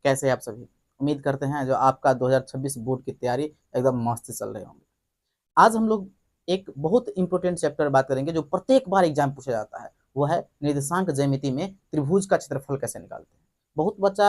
कैसे आप सभी? उम्मीद करते हैं जो आपका 2026 बोर्ड की तैयारी एकदम मस्त से चल रहे होंगे। आज हम लोग एक बहुत इंपॉर्टेंट चैप्टर बात करेंगे जो प्रत्येक बार एग्जाम पूछा जाता है। वो है निर्देशांक ज्यामिति में त्रिभुज का क्षेत्रफल कैसे निकालते हैं। बहुत बच्चा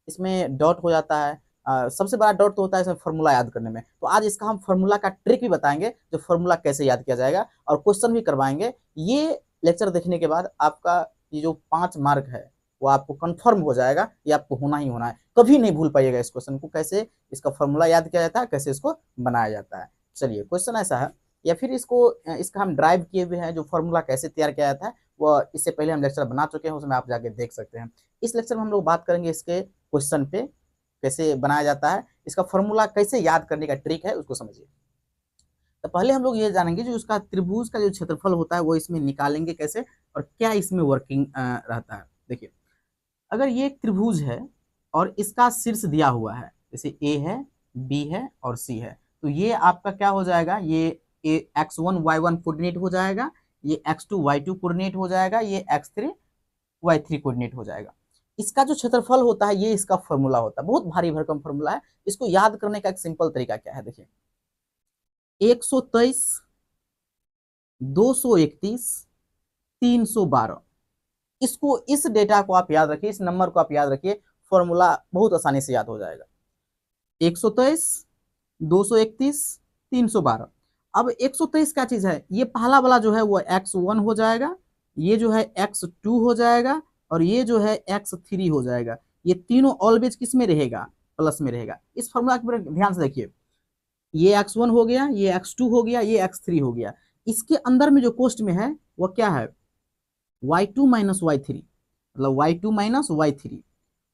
इसमें डॉट हो जाता है। सबसे बड़ा डॉट तो होता है इसमें फॉर्मूला याद करने में। तो आज इसका हम फॉर्मूला का ट्रिक भी बताएंगे, जो फॉर्मूला कैसे याद किया जाएगा, और क्वेश्चन भी करवाएंगे। ये लेक्चर देखने के बाद आपका ये जो 5 मार्क है वो आपको कंफर्म हो जाएगा, ये आपको होना ही होना है। कभी नहीं भूल पाइएगा इस क्वेश्चन को, कैसे इसका फॉर्मूला याद किया जाता है, कैसे इसको बनाया जाता है। चलिए, क्वेश्चन ऐसा है, या फिर इसका हम ड्राइव किए हुए हैं, जो फॉर्मूला कैसे तैयार किया जाता है वो इससे पहले हम लेक्चर बना चुके हैं, उसमें आप जाके देख सकते हैं। इस लेक्चर में हम लोग बात करेंगे इसके क्वेश्चन पे कैसे बनाया जाता है, इसका फॉर्मूला कैसे याद करने का ट्रिक है उसको समझिए। तो पहले हम लोग ये जानेंगे जो उसका त्रिभुज का जो क्षेत्रफल होता है वो इसमें निकालेंगे कैसे, और क्या इसमें वर्किंग रहता है। देखिए, अगर ये एक त्रिभुज है और इसका शीर्ष दिया हुआ है, जैसे ए है, बी है और सी है, तो ये आपका क्या हो जाएगा, ये x1 y1 कोऑर्डिनेट हो जाएगा, ये x2 y2 कोऑर्डिनेट हो जाएगा, ये x3 y3 कोऑर्डिनेट हो जाएगा। इसका जो क्षेत्रफल होता है ये इसका फॉर्मूला होता है। बहुत भारी भरकम फॉर्मूला है। इसको याद करने का एक सिंपल तरीका क्या है, देखिए, 123, 231, 312। इसको, इस डेटा को आप याद रखिए, इस नंबर को आप याद रखिए, फॉर्मूला बहुत आसानी से याद हो जाएगा। 123, 231, 312। अब 123 क्या चीज है, ये पहला वाला जो है वो x1 हो जाएगा, ये जो है x2 हो जाएगा, और ये जो है x3 हो जाएगा। ये तीनों ऑलवेज किस में रहेगा, प्लस में रहेगा। इस फॉर्मूला के ध्यान से देखिए, ये x1 हो गया, ये x2 हो गया, ये x3 हो गया। इसके अंदर में जो कोष्ट में है वो क्या है, y2 माइनस y3, मतलब y2 minus y3,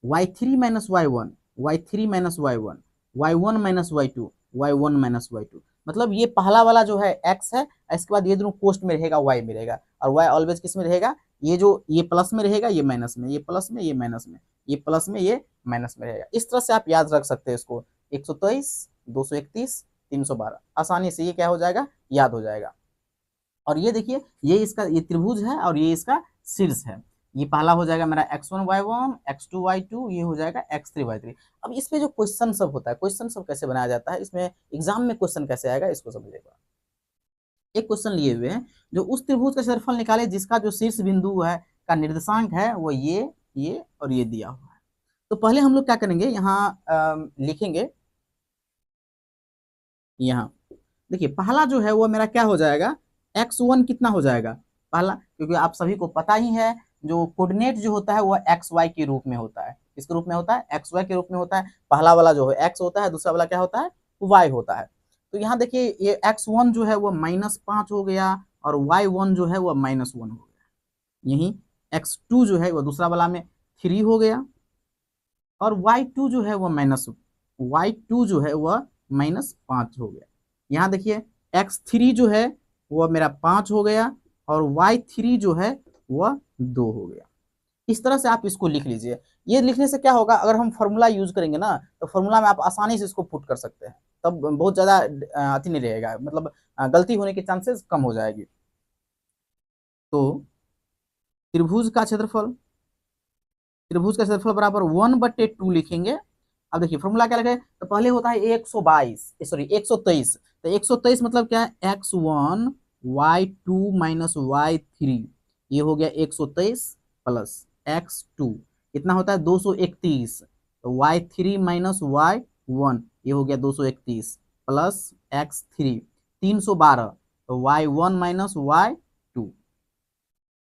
y3 minus y1, y3 minus y1, y1 minus y2, y1 minus y2। मतलब ये पहला वाला जो है x है, इसके बाद ये दोनों कोष्ट में रहेगा, y में रहेगा, और y ऑलवेज किस में रहेगा, ये प्लस में रहेगा, ये माइनस में, ये प्लस में, ये माइनस में, ये प्लस में, ये माइनस में रहेगा। इस तरह से आप याद रख सकते हैं इसको, 123, 231, 312, आसानी से ये क्या हो जाएगा, याद हो जाएगा। और ये देखिए, ये त्रिभुज है और ये इसका शीर्ष है। ये पहला हो जाएगा मेरा x1 y1, x2 y2, ये हो जाएगा x3 y3। अब इस पे जो क्वेश्चन सब होता है, क्वेश्चन सब कैसे बनाया जाता है, इसमें एग्जाम में क्वेश्चन कैसे आएगा इसको समझिएगा। एक क्वेश्चन लिए हुए हैं, जो उस त्रिभुज का क्षेत्रफल निकाले जिसका जो शीर्ष बिंदु है का निर्देशांक है वो ये और ये दिया हुआ है। तो पहले हम लोग क्या करेंगे, यहाँ लिखेंगे। यहाँ देखिए, पहला जो है वो मेरा क्या हो जाएगा, x1 कितना हो जाएगा पहला, क्योंकि आप सभी को पता ही है जो कोऑर्डिनेट जो होता है वो xy के रूप में होता है। किसके रूप में होता है, xy के रूप में होता है। पहला वाला जो है x होता है, दूसरा वाला क्या होता है, y होता है। तो यहाँ देखिए, ये x1 जो है वो -5 हो गया, और y1 जो है वो -1 हो गया। यही x2 जो है वो दूसरा वाला में 3 हो गया, और y2 जो है वो y2 जो है वह -5 हो गया। यहाँ देखिए, x3 जो है वह मेरा 5 हो गया, और y3 जो है वह 2 हो गया। इस तरह से आप इसको लिख लीजिए। ये लिखने से क्या होगा, अगर हम फॉर्मूला यूज करेंगे ना, तो फॉर्मूला में आप आसानी से इसको पुट कर सकते हैं, तब बहुत ज़्यादा अति नहीं रहेगा, मतलब गलती होने के चांसेस कम हो जाएगी। तो त्रिभुज का क्षेत्रफल बराबर 1/2 लिखेंगे। अब देखिए फॉर्मूला क्या लिखे, तो पहले होता है 123। तो 123 मतलब क्या है, x1 y2 माइनस y3, ये हो गया 123, प्लस x2 कितना होता है 231, तो y3 माइनस y1, ये हो गया 231, प्लस x3 312, तो y1 माइनस y2,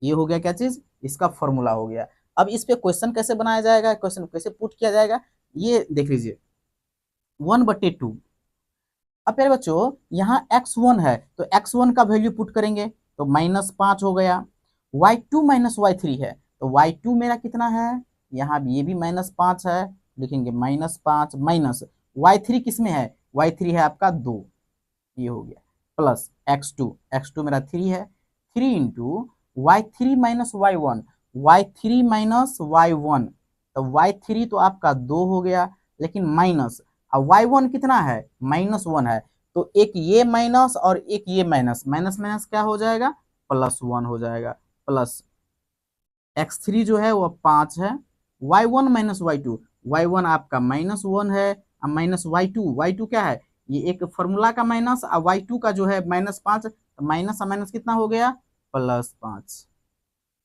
ये हो गया क्या चीज, इसका फॉर्मूला हो गया। अब इस पे क्वेश्चन कैसे बनाया जाएगा, क्वेश्चन कैसे पुट किया जाएगा, ये देख लीजिए। 1/2। अब प्यारे बच्चों, यहाँ x1 है तो x1 का वैल्यू पुट करेंगे, तो -5 हो गया। y2 माइनस y3 है, तो y2 मेरा कितना है, यहाँ भी ये भी -5 है, लिखेंगे -5 माइनस y3 किस में है, y3 है आपका 2, ये हो गया, प्लस x2 मेरा 3 है, 3 into y3 minus y1, y3 minus y1, तो y3 तो आपका 2 हो गया, लेकिन माइनस, अब y1 कितना है, -1 है, तो एक ये माइनस और एक ये माइनस, माइनस क्या हो जाएगा, +1 हो जाएगा, प्लस x3 जो है वो 5 है, y1 माइनस y2, y1 आपका -1 है, अब माइनस y2 क्या है, ये एक फॉर्मूला का माइनस, और y2 का जो है -5, तो माइनस माइनस कितना हो गया, +5।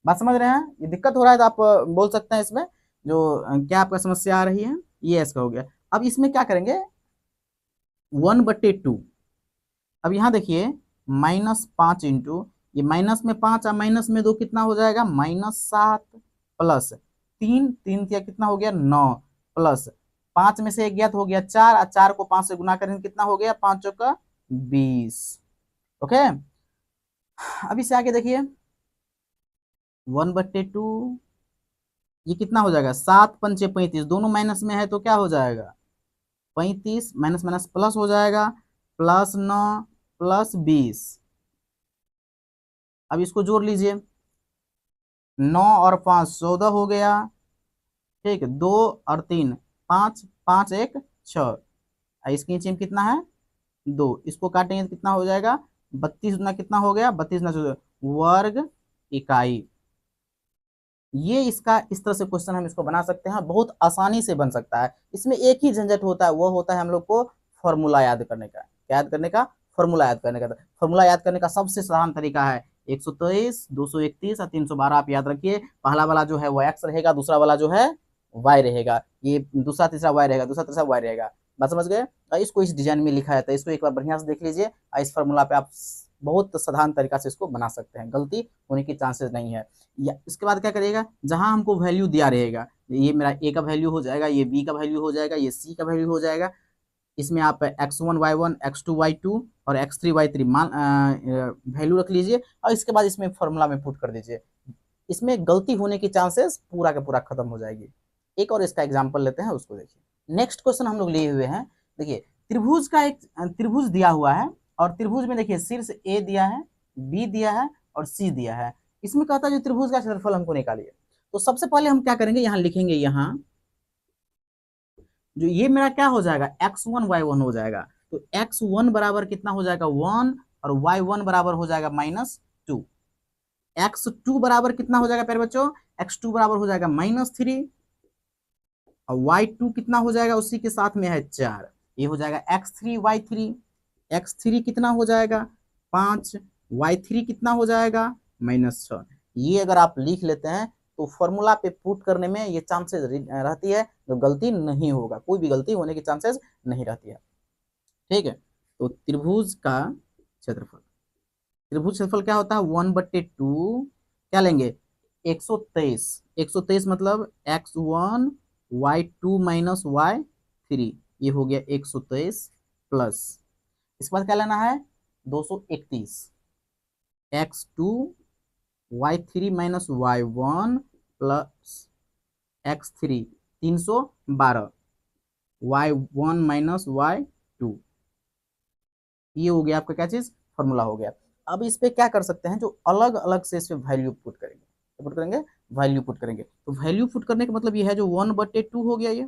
बात समझ रहे हैं, ये दिक्कत हो रहा है तो आप बोल सकते हैं इसमें जो क्या आपका समस्या आ रही है, ये इसका हो गया। अब इसमें क्या करेंगे, 1/2, अब यहाँ देखिए -5 इंटू, ये माइनस में 5 और माइनस में 2 कितना हो जाएगा, -7, प्लस 3, 3 क्या कितना हो गया 9, प्लस 5 में से 1 गया तो हो गया 4, और 4 को 5 से गुना करेंगे कितना हो गया, 5 चौका 20। ओके, अब इससे आगे देखिए 1/2, ये कितना हो जाएगा, 7 पंचे 35, दोनों माइनस में है तो क्या हो जाएगा 35, माइनस माइनस प्लस हो जाएगा, +9 +20। अब इसको जोड़ लीजिए, 9 और 5 14 हो गया, ठीक है, 2 और 3 5, 5 1 6, इसके नीचे में कितना है 2, इसको काटेंगे तो कितना हो जाएगा 32 गुना कितना हो गया, 32 गुना 14 वर्ग इकाई। ये इसका इस तरह से क्वेश्चन हम इसको बना सकते हैं, बहुत आसानी से बन सकता है। इसमें एक ही झंझट होता है, वो होता है हम लोग को फॉर्मूला याद करने का। क्या याद करने का, फॉर्मूला याद करने का। फॉर्मूला याद करने का सबसे साधारण तरीका है 123, 231 और 312। आप याद रखिए, पहला वाला जो है वो एक्स रहेगा, दूसरा वाला जो है वाई रहेगा, ये दूसरा तीसरा वाई रहेगा, दूसरा तीसरा वाई रहेगा। बात समझ गए, इसको इस डिजाइन में लिखा है, इसको एक बार बढ़िया से देख लीजिए, इस फॉर्मूला पे आप बहुत साधारण तरीका से इसको बना सकते हैं, गलती होने की चांसेस नहीं है। या इसके बाद क्या करिएगा, जहां हमको वैल्यू दिया रहेगा, ये मेरा ए का वैल्यू हो जाएगा, ये बी का वैल्यू हो जाएगा, ये सी का वैल्यू हो जाएगा, इसमें आप x1 y1 x2 y2 और x3 y3 मान वैल्यू रख लीजिए, और इसके बाद इसमें फॉर्मूला में पुट कर दीजिए। इसमें गलती होने की चांसेस पूरा का पूरा खत्म हो जाएगी। एक और इसका एग्जाम्पल लेते हैं, उसको देखिए। नेक्स्ट क्वेश्चन हम लोग लिए हुए हैं, देखिए त्रिभुज का एक त्रिभुज दिया हुआ है, और त्रिभुज में देखिए शीर्ष ए दिया है, बी दिया है और सी दिया है। इसमें कहता है जो त्रिभुज का क्षेत्रफल हमको निकालिए। तो सबसे पहले हम क्या करेंगे, यहाँ लिखेंगे, यहाँ जो ये मेरा क्या हो जाएगा x1 y1 हो जाएगा, तो x1 बराबर कितना हो जाएगा 1, और y1 बराबर हो जाएगा -2। x2 बराबर कितना हो जाएगा प्यारे बच्चों, x2 बराबर हो जाएगा -3, और y2 कितना हो जाएगा, उसी के साथ में है 4, ये हो जाएगा x3 y3। x3 कितना हो जाएगा 5, y3 कितना हो जाएगा -6। ये अगर आप लिख लेते हैं तो फॉर्मूला पे पुट करने में ये चांसेस रहती है, जो गलती नहीं होगा, कोई भी गलती होने की चांसेस नहीं रहती है। ठीक है, तो त्रिभुज का क्षेत्रफल, त्रिभुज क्षेत्रफल क्या होता है 1/2, क्या लेंगे 123, 123 मतलब x1 y2 - y3, ये हो गया 123, प्लस इसके बाद क्या लेना है 231, x2 y3 - y1 plus x3 312, y1 - y2, ये हो गया आपका क्या चीज, फॉर्मूला हो गया। अब इस पे क्या कर सकते हैं, जो अलग अलग से इस पे वैल्यू पुट करेंगे, पुट करेंगे वैल्यू पुट करेंगे। तो वैल्यू पुट करने का मतलब ये है जो 1/2 हो गया ये,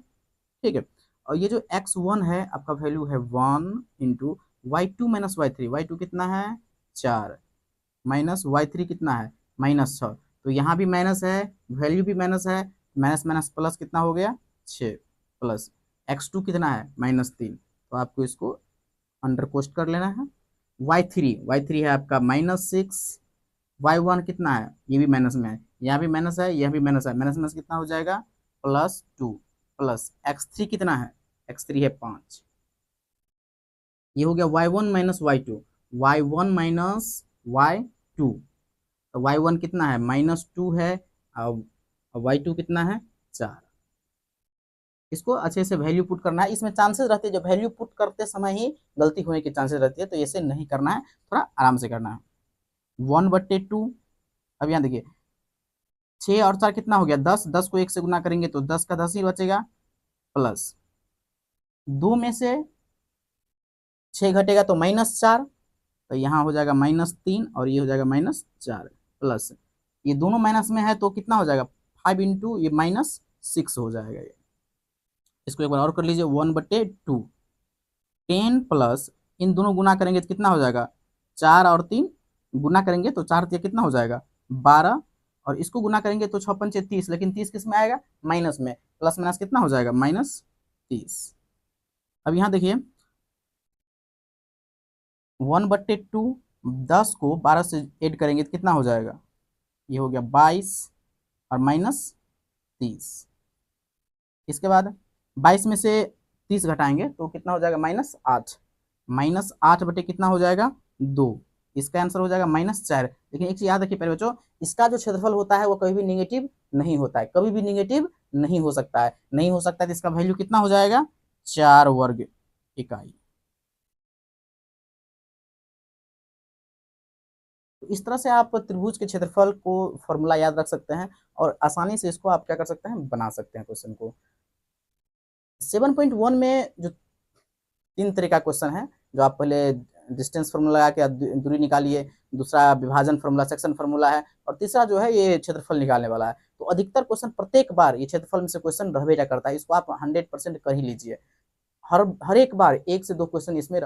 ठीक है। और ये जो x1 है आपका वैल्यू है 1 इंटू y2 - y3, y2 कितना है 4, माइनस y3 कितना है -6, तो यहाँ भी माइनस है, वैल्यू भी माइनस है, माइनस माइनस प्लस कितना हो गया 6, प्लस x2 कितना है -3, तो आपको इसको अंडर कोस्ट कर लेना है। y3 है आपका -6, y1 कितना है, ये भी माइनस में है, यहाँ भी माइनस है, यह भी माइनस है, माइनस माइनस कितना हो जाएगा +2, प्लस x3 कितना है, x3 है 5, ये हो गया y1 - y2, y1 - y2, तो y1 कितना है -2 है, और y2 कितना है 4। इसको अच्छे से वैल्यू पुट करना है, इसमें चांसेस रहते हैं जो वैल्यू पुट करते समय ही गलती होने की चांसेस रहती है, तो ऐसे नहीं करना है, थोड़ा आराम से करना है। 1/2, अब यहाँ देखिए 6 और 4 कितना हो गया 10, 10 को 1 से गुना करेंगे तो 10 का 10 ही बचेगा, प्लस 2 में से 6 घटेगा तो -4, तो यहाँ हो जाएगा -3, और ये हो जाएगा -4, प्लस ये दोनों माइनस में है तो कितना हो जाएगा 5 इंटू ये -6 हो जाएगा। ये इसको एक बार और कर लीजिए, 1/2, 10 प्लस इन दोनों गुना करेंगे तो कितना हो जाएगा 4 और 3 गुना करेंगे तो 4 कितना हो जाएगा 12, और इसको गुना करेंगे तो 6×5 = 30, लेकिन 30 किस में आएगा, माइनस में, प्लस माइनस कितना हो जाएगा, -30। अब यहाँ देखिए 1/2, 10 को 12 से ऐड करेंगे तो कितना हो जाएगा, ये हो गया 22 और -30। इसके बाद 22 में से 30 घटाएंगे तो कितना हो जाएगा, -8। -8 बटे कितना हो जाएगा, 2। इसका आंसर हो जाएगा -4। लेकिन एक चीज याद रखिए प्यारे बच्चों, इसका जो क्षेत्रफल होता है वो कभी भी निगेटिव नहीं होता है, कभी भी निगेटिव नहीं हो सकता है, नहीं हो सकता है, तो इसका वैल्यू कितना हो जाएगा, 4 वर्ग इकाई। तो इस तरह से आप त्रिभुज के क्षेत्रफल को फॉर्मूला याद रख सकते हैं और आसानी से इसको आप क्या कर सकते हैं, बना सकते हैं क्वेश्चन को। 7.1 में जो 3 तरह का क्वेश्चन है, जो आप पहले डिस्टेंस फार्मूला लगा के दूरी निकालिए, दूसरा विभाजन फार्मूला, सेक्शन फार्मूला है, और तीसरा जो है ये क्षेत्रफल निकालने वाला है। तो अधिकतर क्वेश्चन प्रत्येक बार ये क्षेत्रफल में से क्वेश्चन रहबे करता है, इसको आप 100% कर ही लीजिए। हर एक बार 1 से 2 क्वेश्चन इसमें